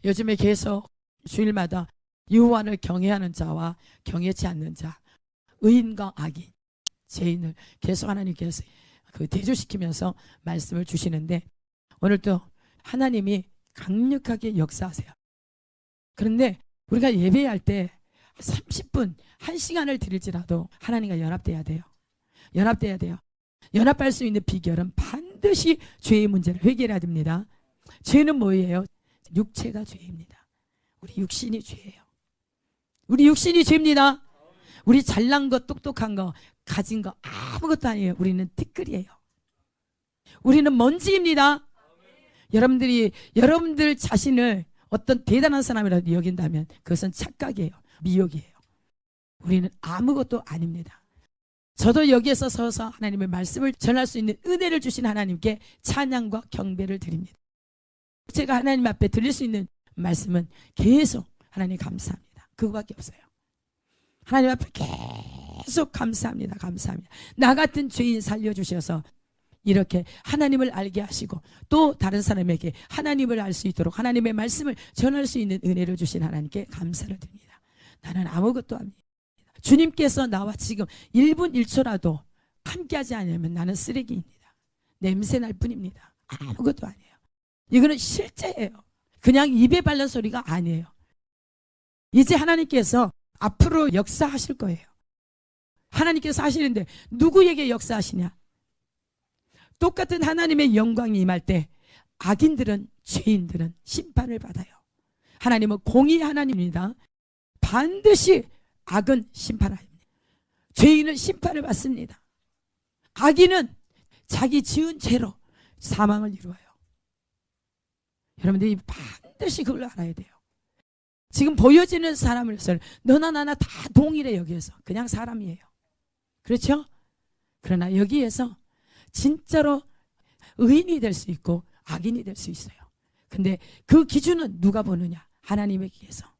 요즘에 계속 주일마다 여호와를 경외하는 자와 경외치 않는 자, 의인과 악인, 죄인을 계속 하나님께서 대조시키면서 말씀을 주시는데, 오늘도 하나님이 강력하게 역사하세요. 그런데 우리가 예배할 때 30분, 1시간을 드릴지라도 하나님과 연합돼야 돼요. 연합돼야 돼요. 연합할 수 있는 비결은 반드시 죄의 문제를 해결해야 됩니다. 죄는 뭐예요? 육체가 죄입니다. 우리 육신이 죄예요. 우리 육신이 죄입니다. 우리 잘난 것, 똑똑한 거, 가진 거 아무것도 아니에요. 우리는 티끌이에요. 우리는 먼지입니다. 여러분들 자신을 어떤 대단한 사람이라도 여긴다면 그것은 착각이에요. 미혹이에요. 우리는 아무것도 아닙니다. 저도 여기에서 서서 하나님의 말씀을 전할 수 있는 은혜를 주신 하나님께 찬양과 경배를 드립니다. 제가 하나님 앞에 드릴 수 있는 말씀은 계속 하나님 감사합니다. 그거밖에 없어요. 하나님 앞에 계속 감사합니다. 감사합니다. 나 같은 죄인 살려주셔서 이렇게 하나님을 알게 하시고 또 다른 사람에게 하나님을 알 수 있도록 하나님의 말씀을 전할 수 있는 은혜를 주신 하나님께 감사를 드립니다. 나는 아무것도 아닙니다. 주님께서 나와 지금 1분 1초라도 함께하지 않으면 나는 쓰레기입니다. 냄새 날 뿐입니다. 아무것도 아니에요. 이거는 실제예요. 그냥 입에 바른 소리가 아니에요. 이제 하나님께서 앞으로 역사하실 거예요. 하나님께서 하시는데 누구에게 역사하시냐? 똑같은 하나님의 영광이 임할 때 악인들은, 죄인들은 심판을 받아요. 하나님은 공의의 하나님입니다. 반드시 악은 심판합니다. 죄인은 심판을 받습니다. 악인은 자기 지은 죄로 사망을 이루어요. 여러분들이 반드시 그걸 알아야 돼요. 지금 보여지는 사람으로서 너나 나나 다 동일해. 여기에서 그냥 사람이에요. 그렇죠? 그러나 여기에서 진짜로 의인이 될 수 있고 악인이 될 수 있어요. 근데 그 기준은 누가 보느냐? 하나님에게서.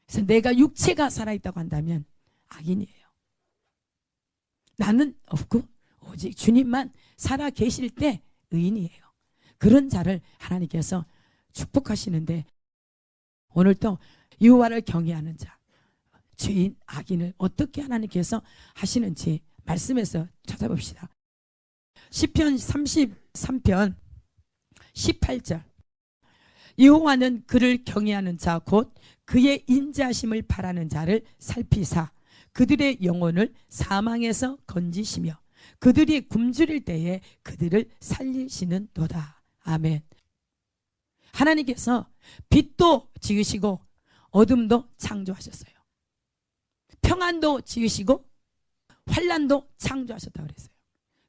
그래서 내가 육체가 살아있다고 한다면 악인이에요. 나는 없고 오직 주님만 살아 계실 때 의인이에요. 그런 자를 하나님께서 축복하시는데, 오늘 또 여호와를 경외하는 자, 죄인, 악인을 어떻게 하나님께서 하시는지 말씀에서 찾아봅시다. 시편 33편 18절. 여호와는 그를 경외하는 자 곧 그의 인자하심을 바라는 자를 살피사 그들의 영혼을 사망에서 건지시며 그들이 굶주릴 때에 그들을 살리시는도다. 아멘. 하나님께서 빛도 지으시고 어둠도 창조하셨어요. 평안도 지으시고 환난도 창조하셨다고 그랬어요.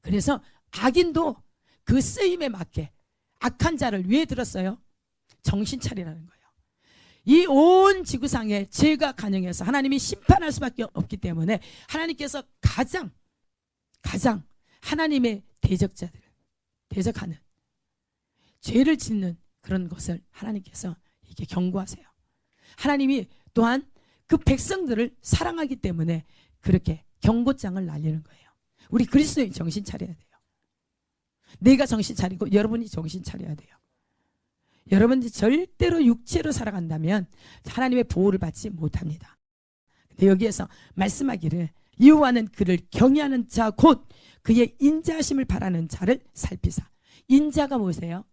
그래서 악인도 그 쓰임에 맞게 악한 자를 왜 들었어요? 정신 차리라는 거예요. 이 온 지구상에 죄가 간영해서 하나님이 심판할 수밖에 없기 때문에 하나님께서 가장 하나님의 대적자들, 대적하는 죄를 짓는 그런 것을 하나님께서 이렇게 경고하세요. 하나님이 또한 그 백성들을 사랑하기 때문에 그렇게 경고장을 날리는 거예요. 우리 그리스도인 정신 차려야 돼요. 내가 정신 차리고 여러분이 정신 차려야 돼요. 여러분이 절대로 육체로 살아간다면 하나님의 보호를 받지 못합니다. 근데 여기에서 말씀하기를 여호와는 그를 경외하는 자 곧 그의 인자하심을 바라는 자를 살피사. 인자가 뭐세요?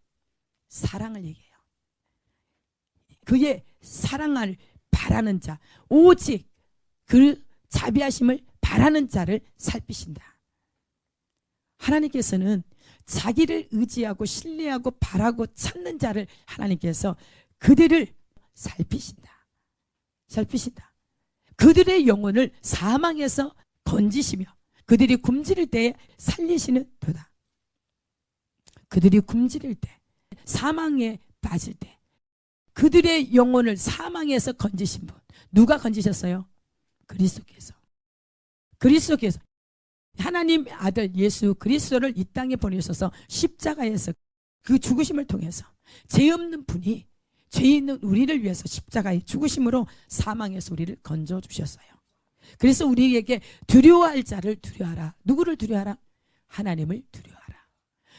사랑을 얘기해요. 그의 사랑을 바라는 자, 오직 그 자비하심을 바라는 자를 살피신다. 하나님께서는 자기를 의지하고 신뢰하고 바라고 찾는 자를 하나님께서 그들을 살피신다. 살피신다. 그들의 영혼을 사망에서 건지시며 그들이 굶주릴 때에 살리시는 도다. 그들이 굶주릴 때, 사망에 빠질 때 그들의 영혼을 사망에서 건지신 분, 누가 건지셨어요? 그리스도께서. 그리스도께서 하나님 아들 예수 그리스도를 이 땅에 보내셔서 십자가에서 그 죽으심을 통해서 죄 없는 분이 죄 있는 우리를 위해서 십자가의 죽으심으로 사망에서 우리를 건져주셨어요. 그래서 우리에게 두려워할 자를 두려워하라. 누구를 두려워하라? 하나님을 두려워하라.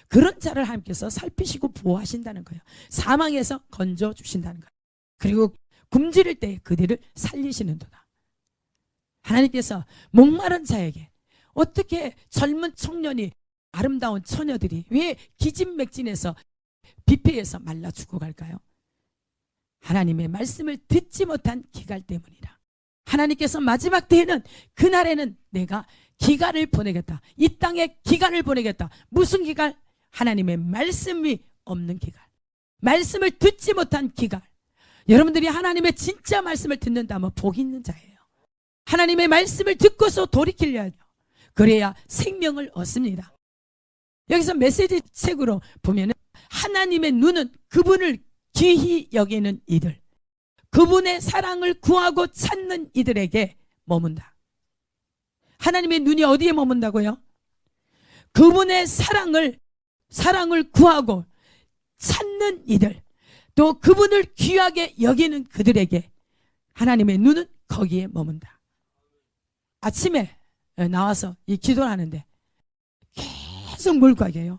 그런 자를 하나님께서 살피시고 보호하신다는 거예요. 사망에서 건져주신다는 거예요. 그리고 굶주릴 때 그들을 살리시는도다. 하나님께서 목마른 자에게 어떻게 젊은 청년이 아름다운 처녀들이 왜 기진맥진해서 뷔페에서 말라 죽어갈까요? 하나님의 말씀을 듣지 못한 기갈 때문이라. 하나님께서 마지막 때에는 그날에는 내가 기갈을 보내겠다. 이 땅에 기갈을 보내겠다. 무슨 기갈? 하나님의 말씀이 없는 기갈. 말씀을 듣지 못한 기갈. 여러분들이 하나님의 진짜 말씀을 듣는다면 복 있는 자예요. 하나님의 말씀을 듣고서 돌이키려 하죠. 그래야 생명을 얻습니다. 여기서 메시지 책으로 보면은 하나님의 눈은 그분을 귀히 여기는 이들, 그분의 사랑을 구하고 찾는 이들에게 머문다. 하나님의 눈이 어디에 머문다고요? 그분의 사랑을 구하고 찾는 이들, 또 그분을 귀하게 여기는 그들에게 하나님의 눈은 거기에 머문다. 아침에 나와서 이 기도를 하는데 계속 뭘 구하게요?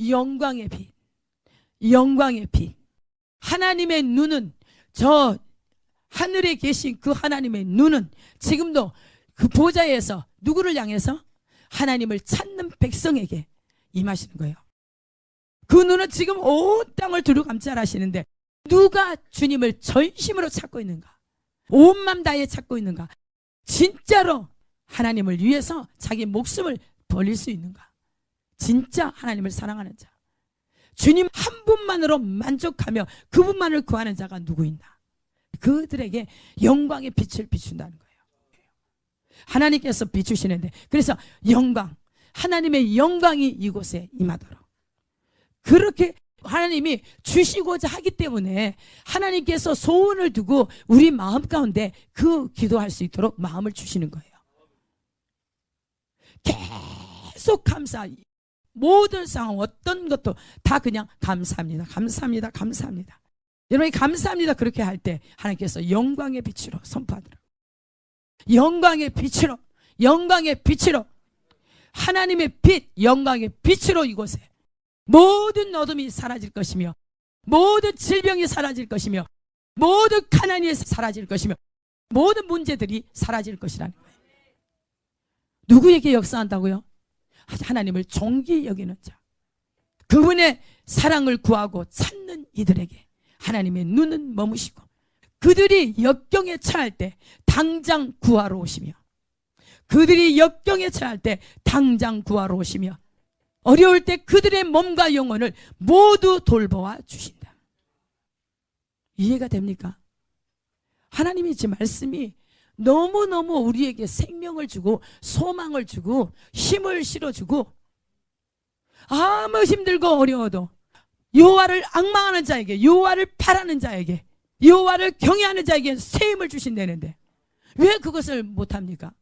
영광의 빛, 영광의 빛. 하나님의 눈은, 저 하늘에 계신 그 하나님의 눈은 지금도 그 보좌에서 누구를 향해서? 하나님을 찾는 백성에게 임하시는 거예요. 그 눈은 지금 온 땅을 두루감찰하시는데 누가 주님을 전심으로 찾고 있는가? 온 맘 다해 찾고 있는가? 진짜로 하나님을 위해서 자기 목숨을 버릴 수 있는가? 진짜 하나님을 사랑하는 자, 주님 한 분만으로 만족하며 그분만을 구하는 자가 누구 있나? 그들에게 영광의 빛을 비춘다는 거예요. 하나님께서 비추시는데, 그래서 영광, 하나님의 영광이 이곳에 임하도록 그렇게 하나님이 주시고자 하기 때문에 하나님께서 소원을 두고 우리 마음 가운데 그 기도할 수 있도록 마음을 주시는 거예요. 계속 감사, 모든 상황 어떤 것도 다 그냥 감사합니다, 감사합니다, 감사합니다. 여러분이 감사합니다 그렇게 할 때 하나님께서 영광의 빛으로 선포하더라고요. 영광의 빛으로, 영광의 빛으로, 하나님의 빛, 영광의 빛으로 이곳에 모든 어둠이 사라질 것이며, 모든 질병이 사라질 것이며, 모든 가난이 사라질 것이며, 모든 문제들이 사라질 것이라는 거예요. 누구에게 역사한다고요? 하나님을 존귀 여기는 자, 그분의 사랑을 구하고 찾는 이들에게 하나님의 눈은 머무시고, 그들이 역경에 처할 때 당장 구하러 오시며, 그들이 역경에 처할 때 당장 구하러 오시며, 어려울 때 그들의 몸과 영혼을 모두 돌보아 주신다. 이해가 됩니까? 하나님의 지 말씀이 너무너무 우리에게 생명을 주고 소망을 주고 힘을 실어주고, 아무 힘들고 어려워도 여호와를 앙망하는 자에게, 여호와를 바라는 자에게, 여호와를 경외하는 자에게 새 힘을 주신다는데 왜 그것을 못합니까?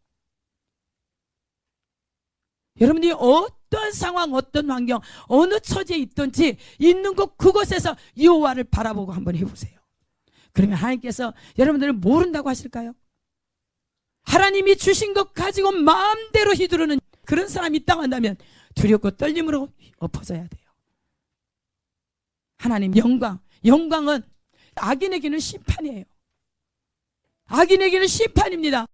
여러분들이 어떤 상황, 어떤 환경, 어느 처지에 있든지 있는 곳 그곳에서 여호와를 바라보고 한번 해보세요. 그러면 하나님께서 여러분들을 모른다고 하실까요? 하나님이 주신 것 가지고 마음대로 휘두르는 그런 사람이 있다고 한다면 두렵고 떨림으로 엎어져야 돼요. 하나님 영광, 영광은 악인에게는 심판이에요. 악인에게는 심판입니다.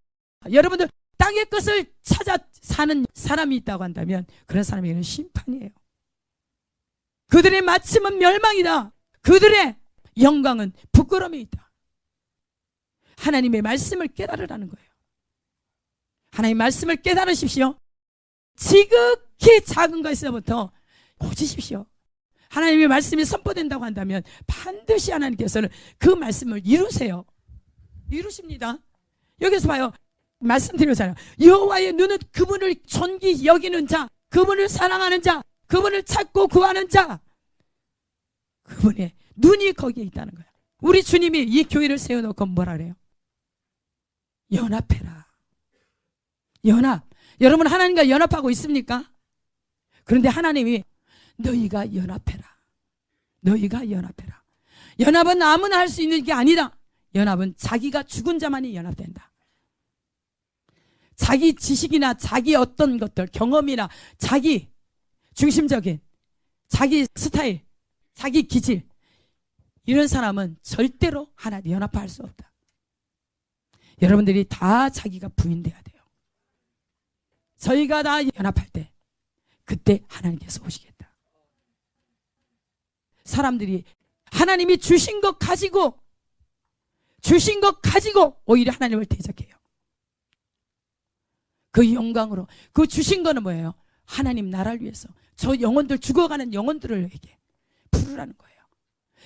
여러분들 땅의 것을 찾아 사는 사람이 있다고 한다면 그런 사람에게는 심판이에요. 그들의 마침은 멸망이다. 그들의 영광은 부끄러움이 있다. 하나님의 말씀을 깨달으라는 거예요. 하나님의 말씀을 깨달으십시오. 지극히 작은 것에서부터 고치십시오. 하나님의 말씀이 선포된다고 한다면 반드시 하나님께서는 그 말씀을 이루세요. 이루십니다. 여기서 봐요. 말씀드렸잖아요. 여호와의 눈은 그분을 존귀 여기는 자, 그분을 사랑하는 자, 그분을 찾고 구하는 자, 그분의 눈이 거기에 있다는 거예요. 우리 주님이 이 교회를 세워놓고 뭐라 그래요? 연합해라. 연합. 여러분 하나님과 연합하고 있습니까? 그런데 하나님이 너희가 연합해라. 너희가 연합해라. 연합은 아무나 할 수 있는 게 아니다. 연합은 자기가 죽은 자만이 연합된다. 자기 지식이나 자기 어떤 것들, 경험이나 자기 중심적인 자기 스타일, 자기 기질, 이런 사람은 절대로 하나님 연합할 수 없다. 여러분들이 다 자기가 부인돼야 돼요. 저희가 다 연합할 때 그때 하나님께서 오시겠다. 사람들이 하나님이 주신 것 가지고 오히려 하나님을 대적해요. 그 영광으로 그 주신 거는 뭐예요? 하나님 나라를 위해서 저 영혼들, 죽어가는 영혼들에게 부르라는 거예요.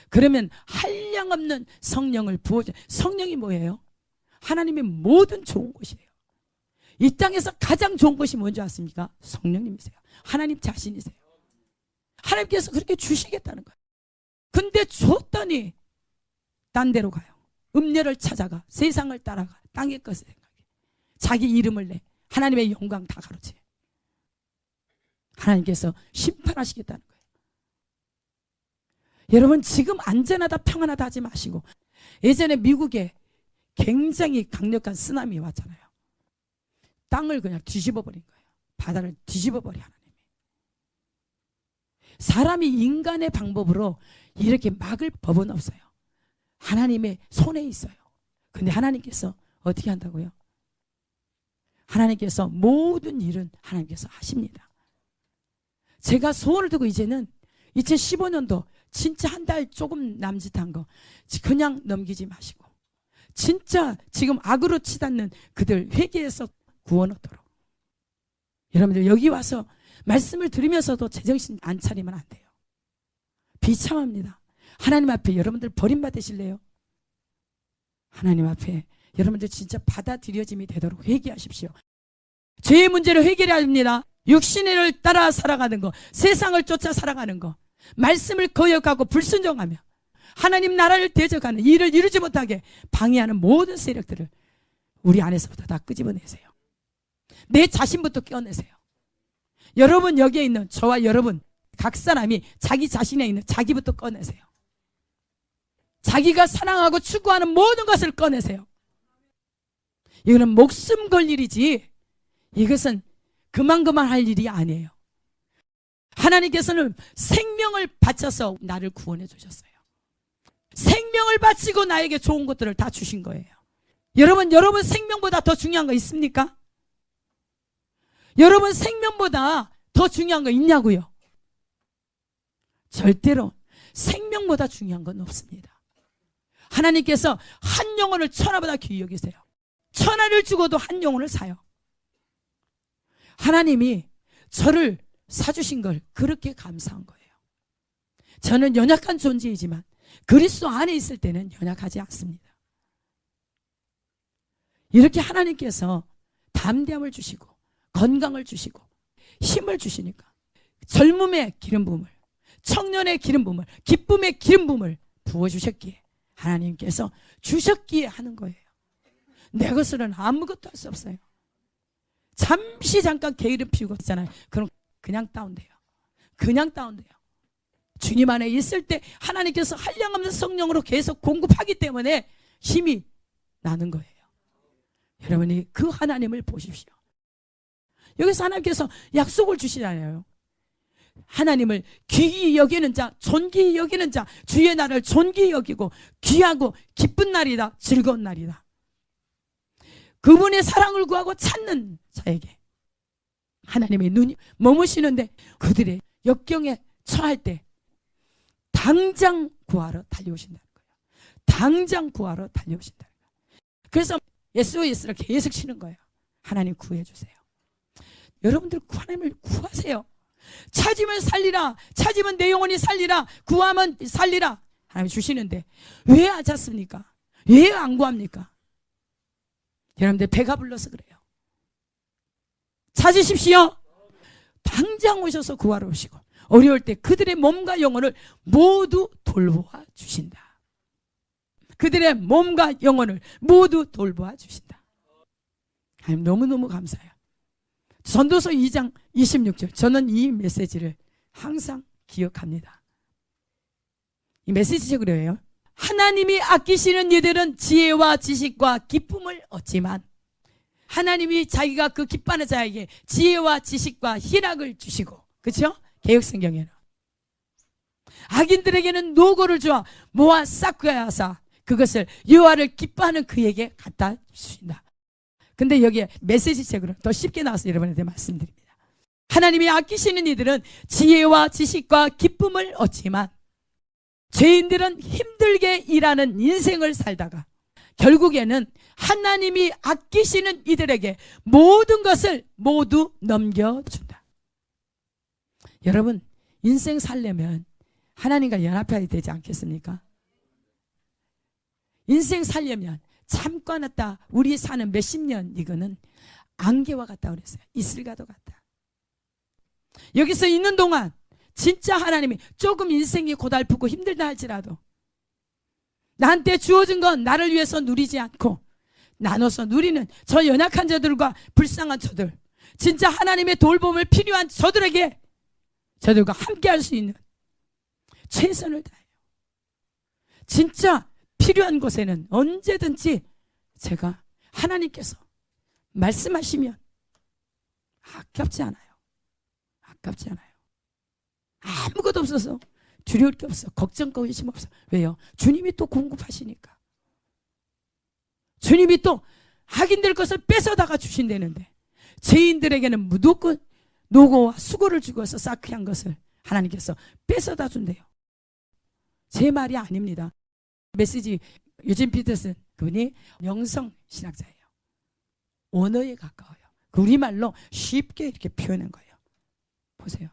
그러면 한량없는 성령을 부어줘. 성령이 뭐예요? 하나님의 모든 좋은 것이에요. 이 땅에서 가장 좋은 것이 뭔지 아십니까? 성령님이세요. 하나님 자신이세요. 하나님께서 그렇게 주시겠다는 거예요. 근데 줬더니 딴 데로 가요. 음녀를 찾아가, 세상을 따라가, 땅의 것을 생각해, 자기 이름을 내, 하나님의 영광 다 가로채. 하나님께서 심판하시겠다는 거예요. 여러분, 지금 안전하다 평안하다 하지 마시고, 예전에 미국에 굉장히 강력한 쓰나미 왔잖아요. 땅을 그냥 뒤집어 버린 거예요. 바다를 뒤집어 버려 하나님이. 사람이 인간의 방법으로 이렇게 막을 법은 없어요. 하나님의 손에 있어요. 근데 하나님께서 어떻게 한다고요? 하나님께서 모든 일은 하나님께서 하십니다. 제가 소원을 두고 이제는 2015년도 진짜 한 달 조금 남짓한 거 그냥 넘기지 마시고, 진짜 지금 악으로 치닫는 그들 회개해서 구원 얻도록. 여러분들 여기 와서 말씀을 들으면서도 제정신 안 차리면 안 돼요. 비참합니다. 하나님 앞에 여러분들 버림받으실래요? 하나님 앞에 여러분들 진짜 받아들여짐이 되도록 회개하십시오. 죄의 문제를 해결해야 합니다. 육신을 따라 살아가는 거, 세상을 쫓아 살아가는 거, 말씀을 거역하고 불순종하며 하나님 나라를 대적하는 일을 이루지 못하게 방해하는 모든 세력들을 우리 안에서부터 다 끄집어내세요. 내 자신부터 껴내세요. 여러분, 여기에 있는 저와 여러분 각 사람이 자기 자신에 있는 자기부터 꺼내세요. 자기가 사랑하고 추구하는 모든 것을 꺼내세요. 이거는 목숨 걸 일이지, 이것은 그만 할 일이 아니에요. 하나님께서는 생명을 바쳐서 나를 구원해 주셨어요. 생명을 바치고 나에게 좋은 것들을 다 주신 거예요. 여러분 생명보다 더 중요한 거 있습니까? 여러분 생명보다 더 중요한 거 있냐고요? 절대로 생명보다 중요한 건 없습니다. 하나님께서 한 영혼을 천하보다 귀히 여기세요. 천하를 주고도 한 영혼을 사요. 하나님이 저를 사주신 걸 그렇게 감사한 거예요. 저는 연약한 존재이지만 그리스도 안에 있을 때는 연약하지 않습니다. 이렇게 하나님께서 담대함을 주시고 건강을 주시고 힘을 주시니까 젊음의 기름 부음을, 청년의 기름 부음을, 기쁨의 기름 부음을 부어주셨기에, 하나님께서 주셨기에 하는 거예요. 내 것으로는 아무것도 할 수 없어요. 잠깐 게으름 피우고 있잖아요. 그럼 그냥 다운돼요. 그냥 다운돼요. 주님 안에 있을 때 하나님께서 한량없는 성령으로 계속 공급하기 때문에 힘이 나는 거예요. 여러분이 그 하나님을 보십시오. 여기서 하나님께서 약속을 주시잖아요. 하나님을 귀히 여기는 자, 존귀히 여기는 자, 주의 날을 존귀히 여기고 귀하고 기쁜 날이다, 즐거운 날이다. 그분의 사랑을 구하고 찾는 자에게 하나님의 눈이 머무시는데, 그들의 역경에 처할 때 당장 구하러 달려오신다는 거예요. 당장 구하러 달려오신다는 거예요. 그래서 SOS를 계속 치는 거예요. 하나님 구해주세요. 여러분들 하나님을 구하세요. 찾으면 살리라, 찾으면 내 영혼이 살리라, 구하면 살리라. 하나님 주시는데 왜 안 찾습니까? 왜 안 구합니까? 여러분들 배가 불러서 그래요. 찾으십시오. 당장 오셔서 구하러 오시고, 어려울 때 그들의 몸과 영혼을 모두 돌보아 주신다. 그들의 몸과 영혼을 모두 돌보아 주신다. 하나님 너무너무 감사해요. 전도서 2장 26절, 저는 이 메시지를 항상 기억합니다. 이 메시지가 그래요. 하나님이 아끼시는 이들은 지혜와 지식과 기쁨을 얻지만, 하나님이 자기가 그 기뻐하는 자에게 지혜와 지식과 희락을 주시고, 그렇죠? 개혁성경에는 악인들에게는 노고를 주어 모아 쌓고야 하사 그것을 여호와를 기뻐하는 그에게 갖다 주신다. 근데 여기에 메시지 책으로 더 쉽게 나와서 여러분한테 말씀드립니다. 하나님이 아끼시는 이들은 지혜와 지식과 기쁨을 얻지만 죄인들은 힘들게 일하는 인생을 살다가 결국에는 하나님이 아끼시는 이들에게 모든 것을 모두 넘겨준다. 여러분, 인생 살려면 하나님과 연합해야 되지 않겠습니까? 인생 살려면 잠깐 왔다 우리 사는 몇십 년 이거는 안개와 같다 그랬어요. 이슬과도 같다. 여기서 있는 동안 진짜 하나님이 조금 인생이 고달프고 힘들다 할지라도 나한테 주어진 건 나를 위해서 누리지 않고 나눠서 누리는 저 연약한 자들과 불쌍한 저들, 진짜 하나님의 돌봄을 필요한 저들에게 저들과 함께 할 수 있는 최선을 다해요. 진짜 필요한 곳에는 언제든지 제가 하나님께서 말씀하시면 아깝지 않아요. 아깝지 않아요. 아무것도 없어서 두려울 게 없어. 걱정과 의심 없어. 왜요? 주님이 또 공급하시니까. 주님이 또 악인들 것을 뺏어다가 주신다는데 죄인들에게는 무조건 노고와 수고를 주고서 쌓게 한 것을 하나님께서 뺏어다 준대요. 제 말이 아닙니다. 메시지 유진 피터슨 그분이 영성 신학자예요. 언어에 가까워요. 우리말로 쉽게 이렇게 표현한 거예요. 보세요.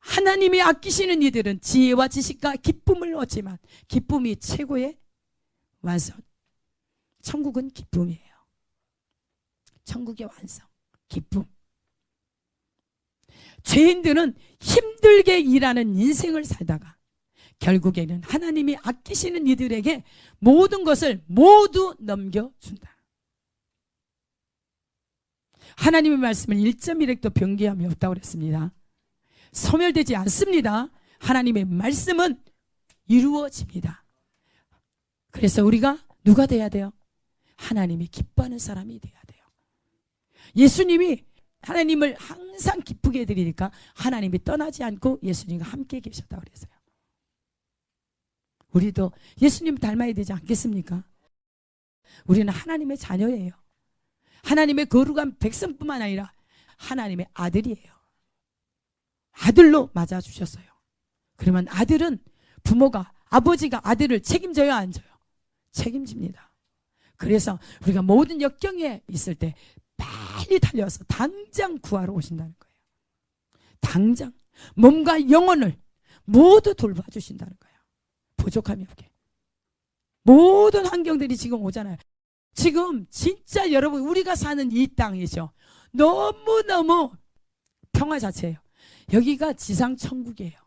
하나님이 아끼시는 이들은 지혜와 지식과 기쁨을 얻지만 기쁨이 최고의 완성. 천국은 기쁨이에요. 천국의 완성, 기쁨. 죄인들은 힘들게 일하는 인생을 살다가 결국에는 하나님이 아끼시는 이들에게 모든 것을 모두 넘겨준다. 하나님의 말씀은 1.1획도 변개함이 없다고 그랬습니다. 소멸되지 않습니다. 하나님의 말씀은 이루어집니다. 그래서 우리가 누가 돼야 돼요? 하나님이 기뻐하는 사람이 돼야 돼요. 예수님이 하나님을 항상 기쁘게 해드리니까 하나님이 떠나지 않고 예수님과 함께 계셨다고 그랬어요. 우리도 예수님 닮아야 되지 않겠습니까? 우리는 하나님의 자녀예요. 하나님의 거룩한 백성뿐만 아니라 하나님의 아들이에요. 아들로 맞아주셨어요. 그러면 아들은 부모가, 아버지가 아들을 책임져야 안 져요? 책임집니다. 그래서 우리가 모든 역경에 있을 때 빨리 달려서 당장 구하러 오신다는 거예요. 당장 몸과 영혼을 모두 돌봐주신다는 거예요. 부족함이 없게. 모든 환경들이 지금 오잖아요. 지금 진짜 여러분 우리가 사는 이 땅이죠. 너무너무 평화 자체예요. 여기가 지상 천국이에요.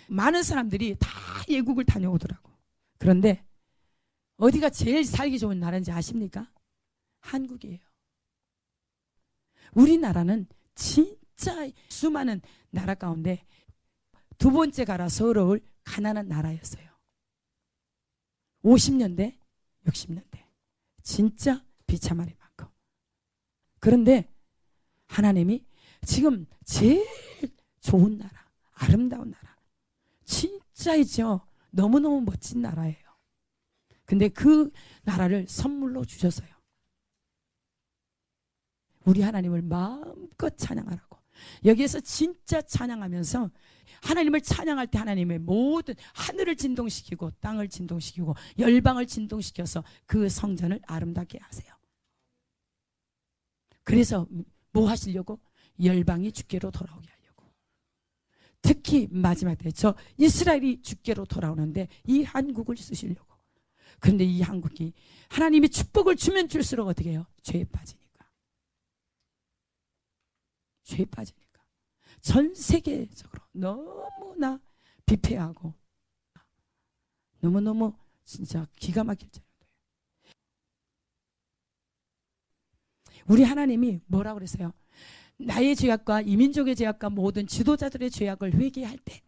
많은 사람들이 다 외국을 다녀오더라고. 그런데 어디가 제일 살기 좋은 나라인지 아십니까? 한국이에요. 우리나라는 진짜 수많은 나라 가운데 두 번째 가라 서러울 가난한 나라였어요. 50년대, 60년대. 진짜 비참하리 많고. 그런데 하나님이 지금 제일 좋은 나라, 아름다운 나라, 진짜이죠. 너무너무 멋진 나라예요. 근데 그 나라를 선물로 주셨어요. 우리 하나님을 마음껏 찬양하라고. 여기에서 진짜 찬양하면서 하나님을 찬양할 때 하나님의 모든 하늘을 진동시키고 땅을 진동시키고 열방을 진동시켜서 그 성전을 아름답게 하세요. 그래서 뭐 하시려고? 열방이 주께로 돌아오게 하려고. 특히 마지막 때 저 이스라엘이 주께로 돌아오는데 이 한국을 쓰시려고. 그런데 이 한국이 하나님이 축복을 주면 줄수록 어떻게 해요? 죄에 빠지니까. 죄에 빠지니까. 전 세계적으로 너무나 비폐하고 너무너무 진짜 기가 막힐 정도예요. 우리 하나님이 뭐라고 그랬어요? 나의 죄악과 이민족의 죄악과 모든 지도자들의 죄악을 회개할 때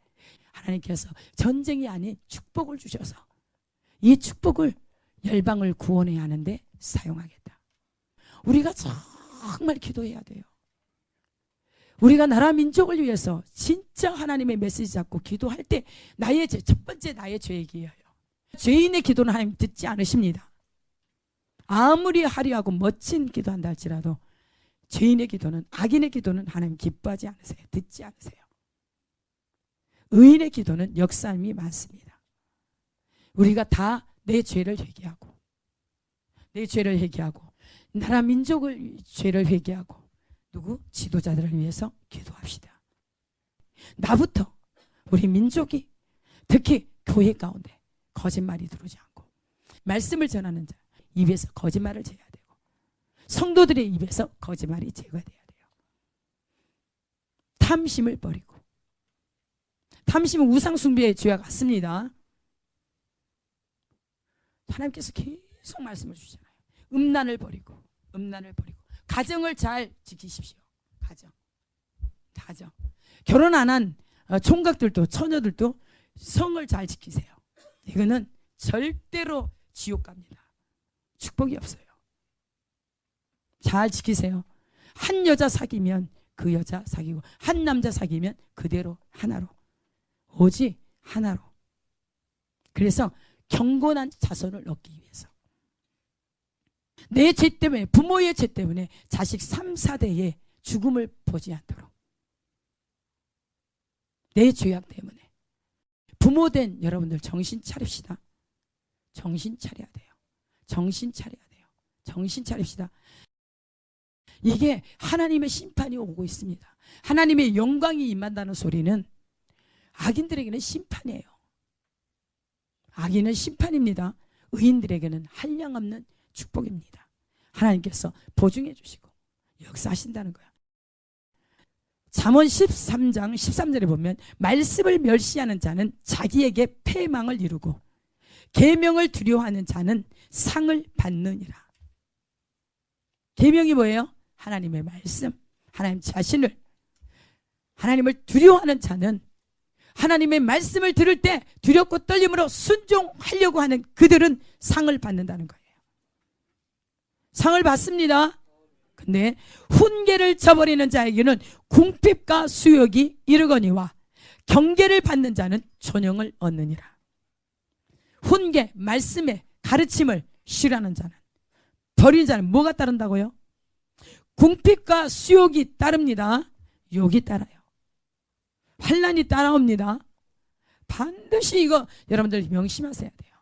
하나님께서 전쟁이 아닌 축복을 주셔서 이 축복을 열방을 구원해야 하는데 사용하겠다. 우리가 정말 기도해야 돼요. 우리가 나라 민족을 위해서 진짜 하나님의 메시지 잡고 기도할 때 나의 죄, 첫 번째 나의 죄이기예요. 죄인의 기도는 하나님 듣지 않으십니다. 아무리 화려하고 멋진 기도한다 할지라도 죄인의 기도는, 악인의 기도는 하나님 기뻐하지 않으세요. 듣지 않으세요. 의인의 기도는 역사함이 많습니다. 우리가 다 내 죄를 회개하고, 내 죄를 회개하고, 나라 민족을 죄를 회개하고, 누구? 지도자들을 위해서 기도합시다. 나부터 우리 민족이, 특히 교회 가운데 거짓말이 들어오지 않고, 말씀을 전하는 자 입에서 거짓말을 제어해야 되고, 성도들의 입에서 거짓말이 제거돼야 돼요. 탐심을 버리고, 탐심은 우상 숭배의 죄와 같습니다. 하나님께서 계속 말씀을 주시잖아요. 음란을 버리고, 음란을 버리고, 가정을 잘 지키십시오. 가정. 결혼 안 한 총각들도, 처녀들도 성을 잘 지키세요. 이거는 절대로 지옥 갑니다. 축복이 없어요. 잘 지키세요. 한 여자 사귀면 그 여자 사귀고, 한 남자 사귀면 그대로 하나로, 오직 하나로. 그래서 경건한 자손을 얻기 위해서, 내 죄 때문에, 부모의 죄 때문에 자식 3, 4대에 죽음을 보지 않도록, 내 죄악 때문에 부모된 여러분들 정신 차립시다. 정신 차려야 돼요. 정신 차려야 돼요. 정신 차립시다. 이게 하나님의 심판이 오고 있습니다. 하나님의 영광이 임한다는 소리는 악인들에게는 심판이에요. 악인은 심판입니다. 의인들에게는 한량없는 축복입니다. 하나님께서 보증해 주시고 역사하신다는 거야. 잠언 13장 13절에 보면 말씀을 멸시하는 자는 자기에게 패망을 이루고 계명을 두려워하는 자는 상을 받느니라. 계명이 뭐예요? 하나님의 말씀, 하나님 자신을, 하나님을 두려워하는 자는 하나님의 말씀을 들을 때 두렵고 떨림으로 순종하려고 하는 그들은 상을 받는다는 거예요. 상을 받습니다. 근데 훈계를 저버리는 자에게는 궁핍과 수욕이 이르거니와 경계를 받는 자는 존영을 얻느니라. 훈계, 말씀의 가르침을 싫어하는 자는, 버리는 자는 뭐가 따른다고요? 궁핍과 수욕이 따릅니다. 욕이 따라요. 환난이 따라옵니다. 반드시 이거 여러분들 명심하셔야 돼요.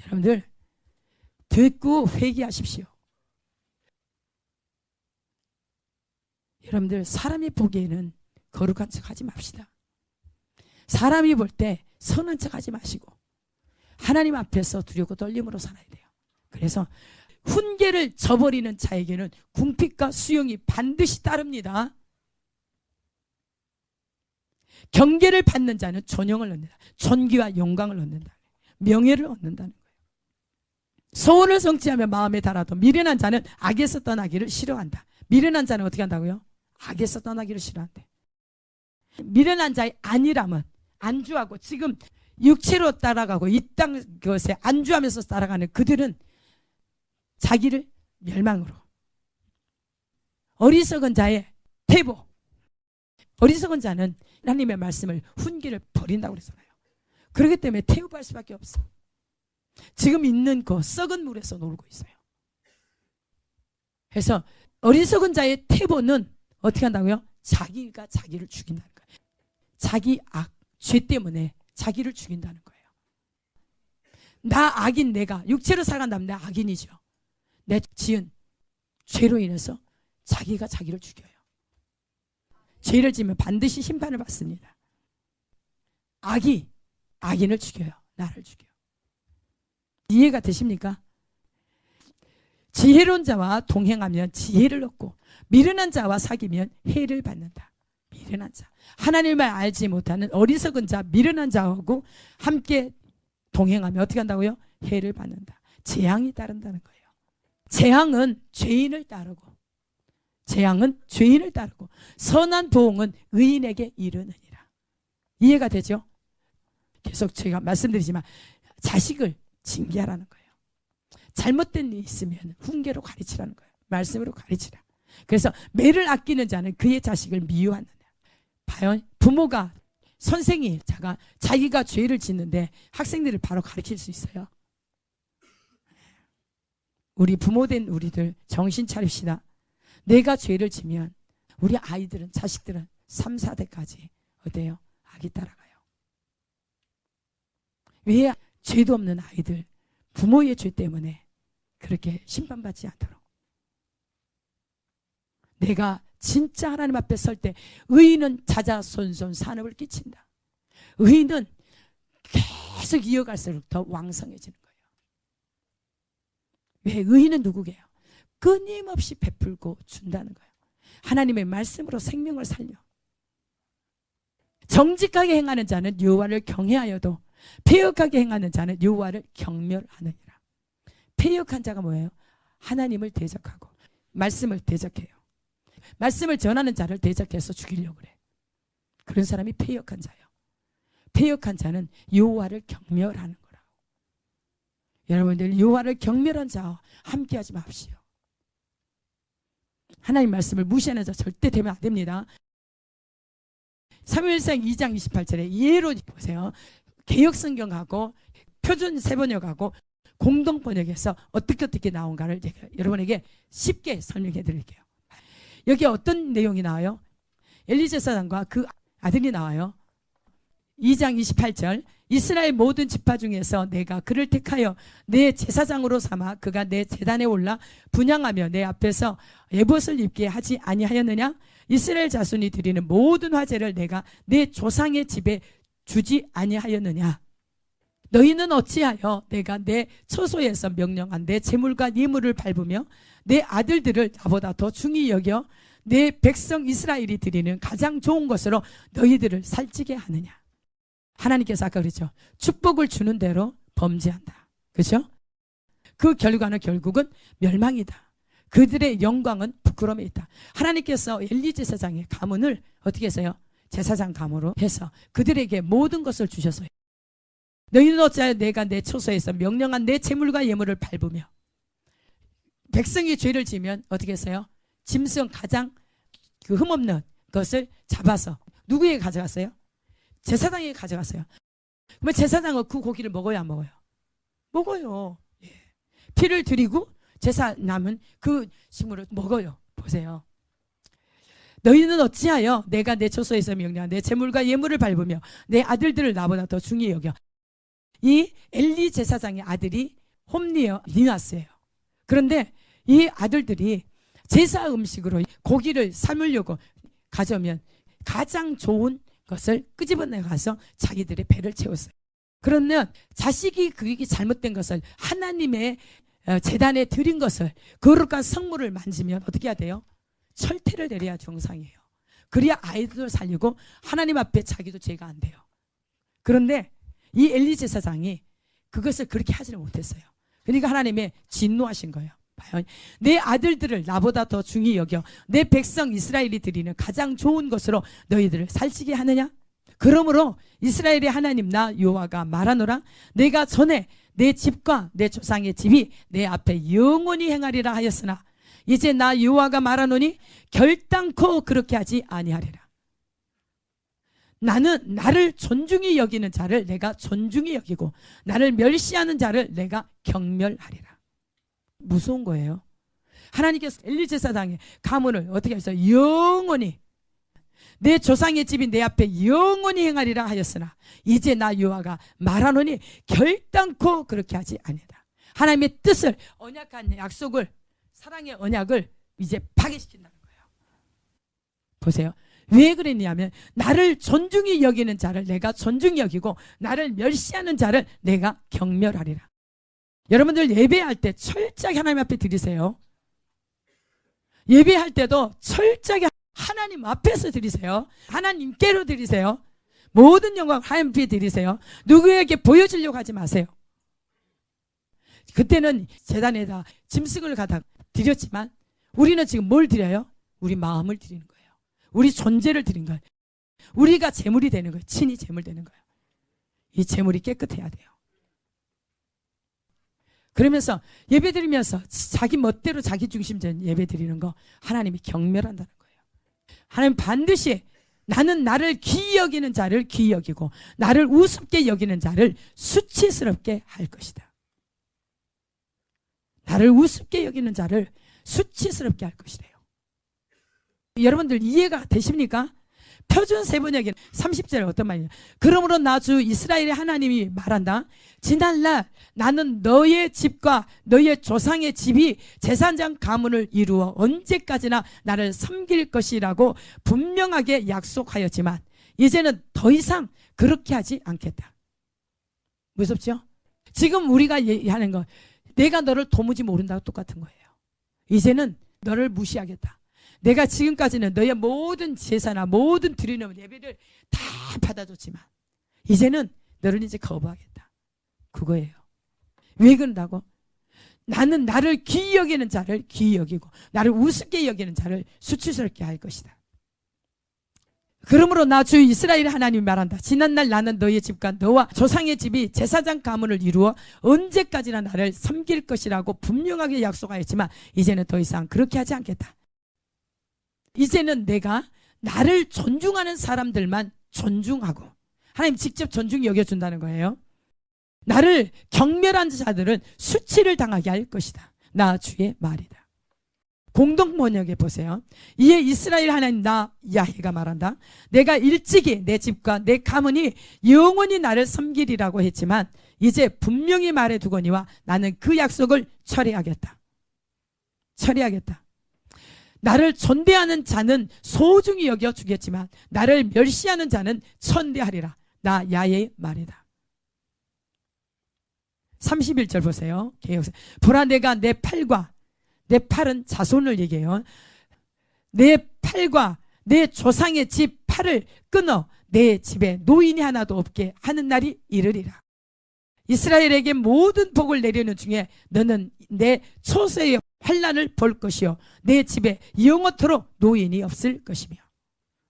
여러분들 듣고 회개하십시오. 여러분들 사람이 보기에는 거룩한 척 하지 맙시다. 사람이 볼 때 선한 척 하지 마시고 하나님 앞에서 두렵고 떨림으로 살아야 돼요. 그래서 훈계를 저버리는 자에게는 궁핍과 수용이 반드시 따릅니다. 경계를 받는 자는 존영을 얻는다. 존귀와 영광을 얻는다. 명예를 얻는다는 거예요. 소원을 성취하며 마음에 달아도 미련한 자는 악에서 떠나기를 싫어한다. 미련한 자는 어떻게 한다고요? 악에서 떠나기를 싫어한대. 미련한 자의 아니라면 안주하고 지금 육체로 따라가고 이 땅 것에 안주하면서 따라가는 그들은 자기를 멸망으로, 어리석은 자의 태보, 어리석은 자는 하나님의 말씀을 훈계를 버린다고 그랬잖아요. 그렇기 때문에 태우할 수밖에 없어. 지금 있는 그 썩은 물에서 놀고 있어요. 그래서 어리석은 자의 태보는 어떻게 한다고요? 자기가 자기를 죽인다는 거예요. 자기 악, 죄 때문에 자기를 죽인다는 거예요. 나 악인, 내가 육체로 살아간다면 내 악인이죠. 내 지은 죄로 인해서 자기가 자기를 죽여요. 죄를 지으면 반드시 심판을 받습니다. 악이 악인을 죽여요. 나를 죽여요. 이해가 되십니까? 지혜로운 자와 동행하면 지혜를 얻고 미련한 자와 사귀면 해를 받는다. 미련한 자, 하나님을 알지 못하는 어리석은 자, 미련한 자하고 함께 동행하면 어떻게 한다고요? 해를 받는다. 재앙이 따른다는 거예요. 재앙은 죄인을 따르고, 재앙은 죄인을 따르고 선한 도움은 의인에게 이르느니라. 이해가 되죠? 계속 제가 말씀드리지만 자식을 징계하라는 거예요. 잘못된 일이 있으면 훈계로 가르치라는 거예요. 말씀으로 가르치라. 그래서 매를 아끼는 자는 그의 자식을 미워하느냐. 봐요. 부모가 선생이 자기가 죄를 짓는데 학생들을 바로 가르칠 수 있어요. 우리 부모된 우리들 정신 차립시다. 내가 죄를 지면 우리 아이들은, 자식들은 3, 4대까지 어때요? 악이 따라가요. 왜 죄도 없는 아이들, 부모의 죄 때문에 그렇게 심판받지 않도록. 내가 진짜 하나님 앞에 설 때 의인은 자자손손 산업을 끼친다. 의인은 계속 이어갈수록 더 왕성해지는 거예요. 왜? 의인은 누구게요? 끊임없이 베풀고 준다는 거예요. 하나님의 말씀으로 생명을 살려. 정직하게 행하는 자는 여호와를 경외하여도 패역하게 행하는 자는 여호와를 경멸하느니라. 패역한 자가 뭐예요? 하나님을 대적하고 말씀을 대적해요. 말씀을 전하는 자를 대적해서 죽이려고 그래. 그런 사람이 패역한 자예요. 패역한 자는 여호와를 경멸하는 거라고. 여러분들 여호와를 경멸한 자와 함께하지 마십시오. 하나님 말씀을 무시하는 자 절대 되면 안 됩니다. 사무엘상 2장 28절에 예로 보세요. 개역성경하고 표준 세번역하고 공동번역에서 어떻게 나온가를 제가 여러분에게 쉽게 설명해 드릴게요. 여기 어떤 내용이 나와요? 엘리제사장과 그 아들이 나와요. 2장 28절 이스라엘 모든 지파 중에서 내가 그를 택하여 내 제사장으로 삼아 그가 내 제단에 올라 분향하며 내 앞에서 에봇을 입게 하지 아니하였느냐? 이스라엘 자손이 드리는 모든 화제를 내가 내 조상의 집에 주지 아니하였느냐? 너희는 어찌하여 내가 내 처소에서 명령한 내 재물과 예물을 밟으며 내 아들들을 나보다 더 중히 여겨 내 백성 이스라엘이 드리는 가장 좋은 것으로 너희들을 살찌게 하느냐? 하나님께서 아까 그랬죠. 축복을 주는 대로 범죄한다. 그렇죠? 그 결과는 결국은 멸망이다. 그들의 영광은 부끄러움에 있다. 하나님께서 엘리 제사장의 가문을 어떻게 했어요? 제사장 가문으로 해서 그들에게 모든 것을 주셨어요. 너희는 어찌하여 내가 내 처소에서 명령한 내 재물과 예물을 밟으며. 백성이 죄를 지면 어떻게 했어요? 짐승 가장 그 흠없는 것을 잡아서 누구에게 가져갔어요? 제사장에게 가져갔어요. 그러면 제사장은 그 고기를 먹어요, 안 먹어요? 먹어요. 예. 피를 드리고 제사 남은 그 식물을 먹어요. 보세요. 너희는 어찌하여 내가 내 처소에서 명령한 내 재물과 예물을 밟으며 내 아들들을 나보다 더 중히 여겨. 이 엘리 제사장의 아들이 홈리와 르낫이에요. 그런데 이 아들들이 제사 음식으로 고기를 삶으려고 가져오면 가장 좋은 것을 끄집어내 가서 자기들의 배를 채웠어요. 그러면 자식이 그게 잘못된 것을 하나님의 제단에 드린 것을 거룩한 성물을 만지면 어떻게 해야 돼요? 철퇴를 내려야 정상이에요. 그래야 아이들을 살리고 하나님 앞에 자기도 죄가 안 돼요. 그런데 이 엘리 제사장이 그것을 그렇게 하지를 못했어요. 그러니까 하나님의 진노하신 거예요. 봐요. 내 아들들을 나보다 더 중히 여겨 내 백성 이스라엘이 드리는 가장 좋은 것으로 너희들을 살찌게 하느냐? 그러므로 이스라엘의 하나님 나 여호와가 말하노라. 내가 전에 내 집과 내 조상의 집이 내 앞에 영원히 행하리라 하였으나 이제 나 여호와가 말하노니 결단코 그렇게 하지 아니하리라. 나는 나를 존중히 여기는 자를 내가 존중히 여기고 나를 멸시하는 자를 내가 경멸하리라. 무서운 거예요. 하나님께서 엘리 제사장의 가문을 어떻게 하셨어요? 영원히 내 조상의 집이 내 앞에 영원히 행하리라 하였으나 이제 나 여호와가 말하노니 결단코 그렇게 하지 아니하리라. 하나님의 뜻을, 언약한 약속을, 사랑의 언약을 이제 파괴시킨다는 거예요. 보세요. 왜 그랬냐면 나를 존중히 여기는 자를 내가 존중히 여기고 나를 멸시하는 자를 내가 경멸하리라. 여러분들 예배할 때 철저하게 하나님 앞에 드리세요. 예배할 때도 철저하게 하나님 앞에서 드리세요. 하나님께로 드리세요. 모든 영광 하나님 앞에 드리세요. 누구에게 보여주려고 하지 마세요. 그때는 제단에다 짐승을 갖다 드렸지만 우리는 지금 뭘 드려요? 우리 마음을 드리는 거예요. 우리 존재를 드린 거예요. 우리가 제물이 되는 거예요. 친히 제물 되는 거예요. 이 제물이 깨끗해야 돼요. 그러면서 예배드리면서 자기 멋대로 자기 중심적인 예배드리는 거 하나님이 경멸한다는 거예요. 하나님 반드시 나는 나를 귀히 여기는 자를 귀히 여기고 나를 우습게 여기는 자를 수치스럽게 할 것이다. 나를 우습게 여기는 자를 수치스럽게 할 것이래요. 여러분들 이해가 되십니까? 표준 세번역에는 30절에 어떤 말이냐. 그러므로 나 주 이스라엘의 하나님이 말한다. 지난날 나는 너의 집과 너의 조상의 집이 제사장 가문을 이루어 언제까지나 나를 섬길 것이라고 분명하게 약속하였지만 이제는 더 이상 그렇게 하지 않겠다. 무섭죠? 지금 우리가 얘기하는 거 내가 너를 도무지 모른다고 똑같은 거예요. 이제는 너를 무시하겠다. 내가 지금까지는 너의 모든 제사나 모든 드리는 예배를 다 받아줬지만 이제는 너를 이제 거부하겠다. 그거예요. 왜 그런다고? 나는 나를 귀히 여기는 자를 귀히 여기고 나를 우습게 여기는 자를 수치스럽게 할 것이다. 그러므로 나 주 이스라엘 하나님이 말한다. 지난날 나는 너의 집과 너와 조상의 집이 제사장 가문을 이루어 언제까지나 나를 섬길 것이라고 분명하게 약속하였지만 이제는 더 이상 그렇게 하지 않겠다. 이제는 내가 나를 존중하는 사람들만 존중하고 하나님 직접 존중히 여겨준다는 거예요. 나를 경멸한 자들은 수치를 당하게 할 것이다. 나 주의 말이다. 공동번역에 보세요. 이에 이스라엘 하나님 나 야훼가 말한다. 내가 일찍이 내 집과 내 가문이 영원히 나를 섬기리라고 했지만 이제 분명히 말해두거니와 나는 그 약속을 처리하겠다. 처리하겠다. 나를 존대하는 자는 소중히 여겨주겠지만 나를 멸시하는 자는 천대하리라. 나 야훼의 말이다. 31절 보세요. 보라 내가 내 팔과 내 팔은 자손을 얘기해요. 내 팔과 내 조상의 집 팔을 끊어 내 집에 노인이 하나도 없게 하는 날이 이르리라. 이스라엘에게 모든 복을 내리는 중에 너는 내 초세의 환난을 볼 것이요 내 집에 영원토록 노인이 없을 것이며.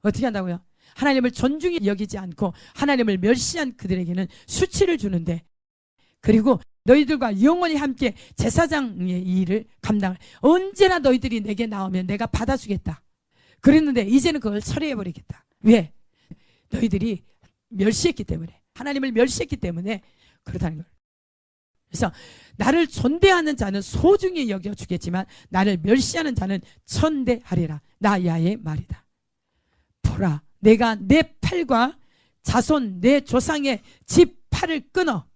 어떻게 한다고요? 하나님을 존중히 여기지 않고 하나님을 멸시한 그들에게는 수치를 주는데 그리고 너희들과 영원히 함께 제사장의 일을 감당할 언제나 너희들이 내게 나오면 내가 받아주겠다. 그랬는데 이제는 그걸 처리해버리겠다. 왜? 너희들이 멸시했기 때문에 하나님을 멸시했기 때문에 그렇다는 거예요. 그래서 나를 존대하는 자는 소중히 여겨주겠지만 나를 멸시하는 자는 천대하리라. 나 야훼의 말이다. 보라 내가 내 팔과 자손 내 조상의 집 팔을 끊어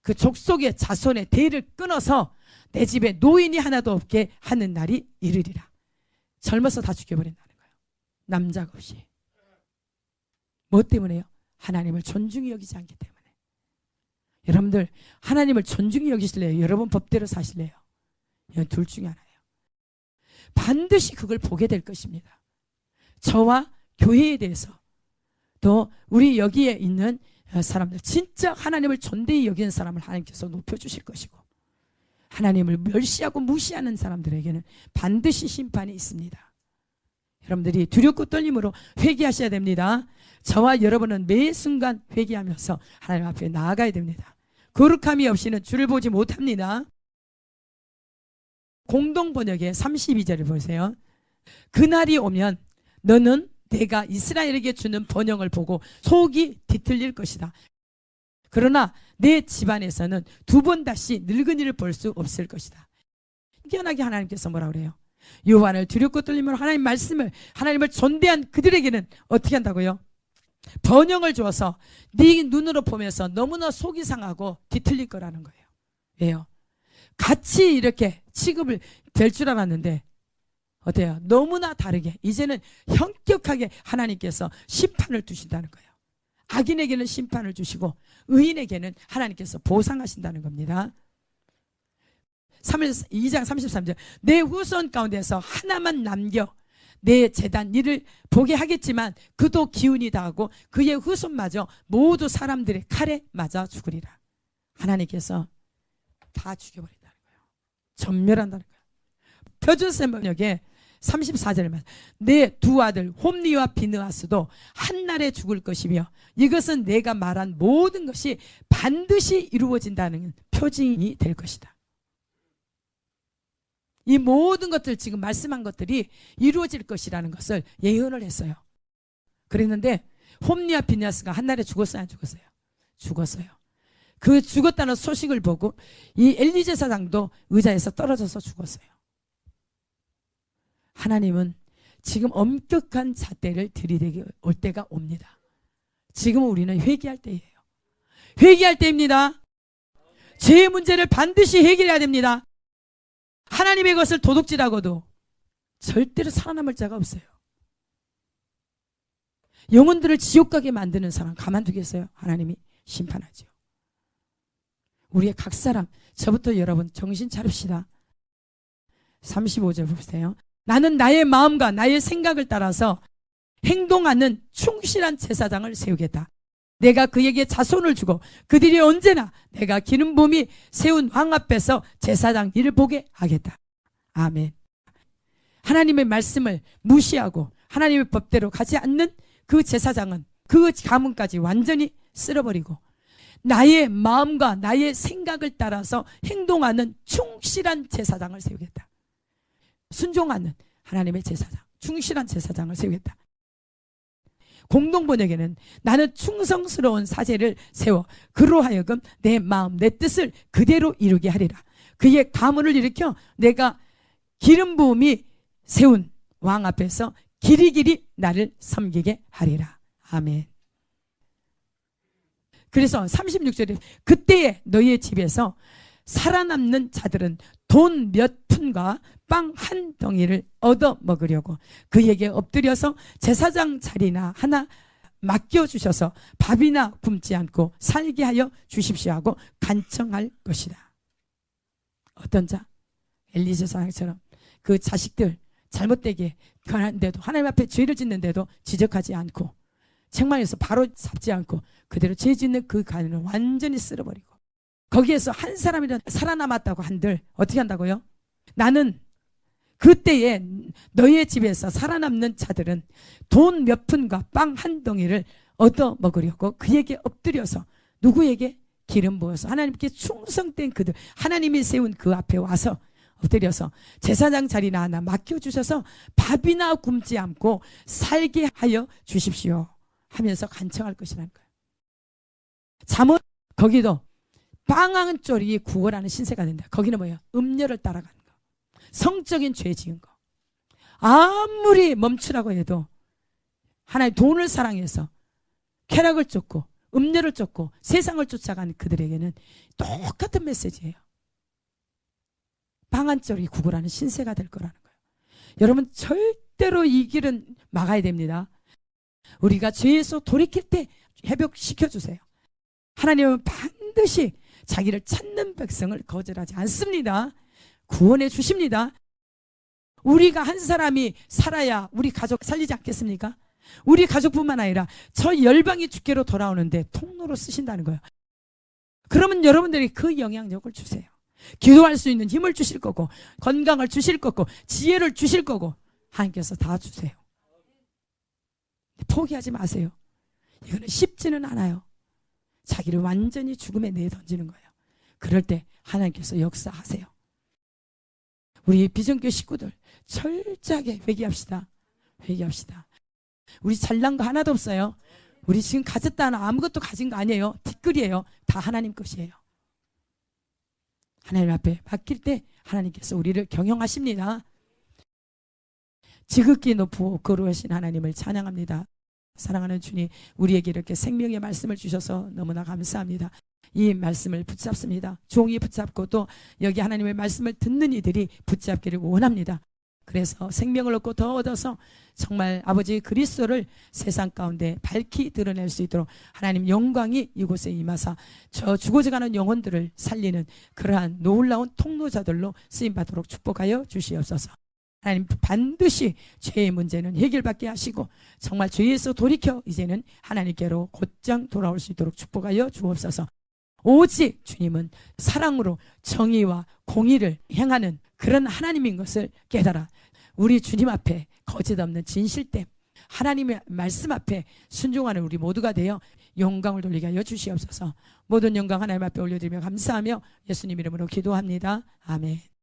그 족속의 자손의 대를 끊어서 내 집에 노인이 하나도 없게 하는 날이 이르리라. 젊어서 다 죽여버린다는 거예요. 남자가 없이. 뭐 때문에요? 하나님을 존중히 여기지 않기 때문에. 여러분들 하나님을 존중히 여기실래요? 여러분 법대로 사실래요? 이건 둘 중에 하나예요. 반드시 그걸 보게 될 것입니다. 저와 교회에 대해서 또 우리 여기에 있는 사람들 진짜 하나님을 존대히 여기는 사람을 하나님께서 높여주실 것이고 하나님을 멸시하고 무시하는 사람들에게는 반드시 심판이 있습니다. 여러분들이 두렵고 떨림으로 회개하셔야 됩니다. 저와 여러분은 매 순간 회개하면서 하나님 앞에 나아가야 됩니다. 거룩함이 없이는 주를 보지 못합니다. 공동번역의 32절을 보세요. 그날이 오면 너는 내가 이스라엘에게 주는 번영을 보고 속이 뒤틀릴 것이다. 그러나 내 집안에서는 두 번 다시 늙은이를 볼 수 없을 것이다. 희한하게 하나님께서 뭐라 그래요? 여호와를 두렵고 떨림으로 하나님 말씀을 하나님을 존대한 그들에게는 어떻게 한다고요? 번영을 주어서 네 눈으로 보면서 너무나 속이 상하고 뒤틀릴 거라는 거예요. 왜요? 같이 이렇게 취급을 될 줄 알았는데 어때요? 너무나 다르게 이제는 현격하게 하나님께서 심판을 두신다는 거예요. 악인에게는 심판을 주시고 의인에게는 하나님께서 보상하신다는 겁니다. 2장 33절 내 후손 가운데서 하나만 남겨 내 제단 일을 보게 하겠지만 그도 기운이 다하고 그의 후손마저 모두 사람들의 칼에 맞아 죽으리라. 하나님께서 다 죽여버린다는 거예요. 전멸한다는 거예요. 표준세번역에 34절에 말씀 내 두 아들 홈리와 비느하스도 한날에 죽을 것이며 이것은 내가 말한 모든 것이 반드시 이루어진다는 표징이 될 것이다. 이 모든 것들 지금 말씀한 것들이 이루어질 것이라는 것을 예언을 했어요. 그랬는데 홈리와 비냐스가 한날에 죽었어요, 안 죽었어요? 죽었어요. 그 죽었다는 소식을 보고 이 엘리 제사장도 의자에서 떨어져서 죽었어요. 하나님은 지금 엄격한 잣대를 들이대게 올 때가 옵니다. 지금 우리는 회개할 때예요. 회개할 때입니다. 죄의 문제를 반드시 해결해야 됩니다. 하나님의 것을 도둑질하고도 절대로 살아남을 자가 없어요. 영혼들을 지옥 가게 만드는 사람 가만두겠어요? 하나님이 심판하죠. 우리의 각 사람, 저부터 여러분 정신 차립시다. 35절 보세요. 나는 나의 마음과 나의 생각을 따라서 행동하는 충실한 제사장을 세우겠다. 내가 그에게 자손을 주고 그들이 언제나 내가 기름 부음이 세운 왕 앞에서 제사장 일을 보게 하겠다. 아멘. 하나님의 말씀을 무시하고 하나님의 법대로 가지 않는 그 제사장은 그 가문까지 완전히 쓸어버리고 나의 마음과 나의 생각을 따라서 행동하는 충실한 제사장을 세우겠다. 순종하는 하나님의 제사장, 충실한 제사장을 세우겠다. 공동번역에는 나는 충성스러운 사제를 세워 그로 하여금 내 마음 내 뜻을 그대로 이루게 하리라. 그의 가문을 일으켜 내가 기름 부음이 세운 왕 앞에서 길이길이 나를 섬기게 하리라. 아멘. 그래서 36절에 그때에 너희의 집에서 살아남는 자들은 돈 몇 푼과 빵 한 덩이를 얻어 먹으려고 그에게 엎드려서 제사장 자리나 하나 맡겨주셔서 밥이나 굶지 않고 살게 하여 주십시오 하고 간청할 것이다. 어떤 자? 엘리 제사장처럼 그 자식들 잘못되게 변한데도 하나님 앞에 죄를 짓는데도 지적하지 않고 책망에서 바로 잡지 않고 그대로 죄 짓는 그 가문을 완전히 쓸어버리고 거기에서 한 사람이라도 살아남았다고 한들 어떻게 한다고요? 나는 그때에 너희의 집에서 살아남는 자들은 돈 몇 푼과 빵 한 덩이를 얻어 먹으려고 그에게 엎드려서 누구에게? 기름 부어서 하나님께 충성된 그들 하나님이 세운 그 앞에 와서 엎드려서 제사장 자리나 하나 맡겨주셔서 밥이나 굶지 않고 살게 하여 주십시오 하면서 간청할 것이라는 거예요. 잠언 거기도 빵 한 쪼리 구걸하는 신세가 된다. 거기는 뭐예요? 음녀를 따라가는 거. 성적인 죄 지은 거. 아무리 멈추라고 해도 하나의 돈을 사랑해서 쾌락을 쫓고 음녀를 쫓고 세상을 쫓아가는 그들에게는 똑같은 메시지예요. 빵 한 쪼리 구걸하는 신세가 될 거라는 거예요. 여러분 절대로 이 길은 막아야 됩니다. 우리가 죄에서 돌이킬 때 회복시켜 주세요. 하나님은 반드시 자기를 찾는 백성을 거절하지 않습니다. 구원해 주십니다. 우리가 한 사람이 살아야 우리 가족 살리지 않겠습니까? 우리 가족뿐만 아니라 저 열방이 주께로 돌아오는데 통로로 쓰신다는 거예요. 그러면 여러분들이 그 영향력을 주세요. 기도할 수 있는 힘을 주실 거고 건강을 주실 거고 지혜를 주실 거고 하나님께서 다 주세요. 포기하지 마세요. 이거는 쉽지는 않아요. 자기를 완전히 죽음에 내던지는 거예요. 그럴 때 하나님께서 역사하세요. 우리 비전교 식구들 철저하게 회개합시다. 회개합시다. 우리 잘난 거 하나도 없어요. 우리 지금 가졌다는 아무것도 가진 거 아니에요. 티끌이에요. 다 하나님 것이에요. 하나님 앞에 맡길 때 하나님께서 우리를 경영하십니다. 지극히 높고 거룩하신 하나님을 찬양합니다. 사랑하는 주님, 우리에게 이렇게 생명의 말씀을 주셔서 너무나 감사합니다. 이 말씀을 붙잡습니다. 종이 붙잡고 또 여기 하나님의 말씀을 듣는 이들이 붙잡기를 원합니다. 그래서 생명을 얻고 더 얻어서 정말 아버지 그리스도를 세상 가운데 밝히 드러낼 수 있도록 하나님 영광이 이곳에 임하사 저 죽어져가는 영혼들을 살리는 그러한 놀라운 통로자들로 쓰임받도록 축복하여 주시옵소서. 하나님 반드시 죄의 문제는 해결받게 하시고 정말 죄에서 돌이켜 이제는 하나님께로 곧장 돌아올 수 있도록 축복하여 주옵소서. 오직 주님은 사랑으로 정의와 공의를 행하는 그런 하나님인 것을 깨달아 우리 주님 앞에 거짓없는 진실됨 하나님의 말씀 앞에 순종하는 우리 모두가 되어 영광을 돌리게 하여 주시옵소서. 모든 영광 하나님 앞에 올려드리며 감사하며 예수님 이름으로 기도합니다. 아멘.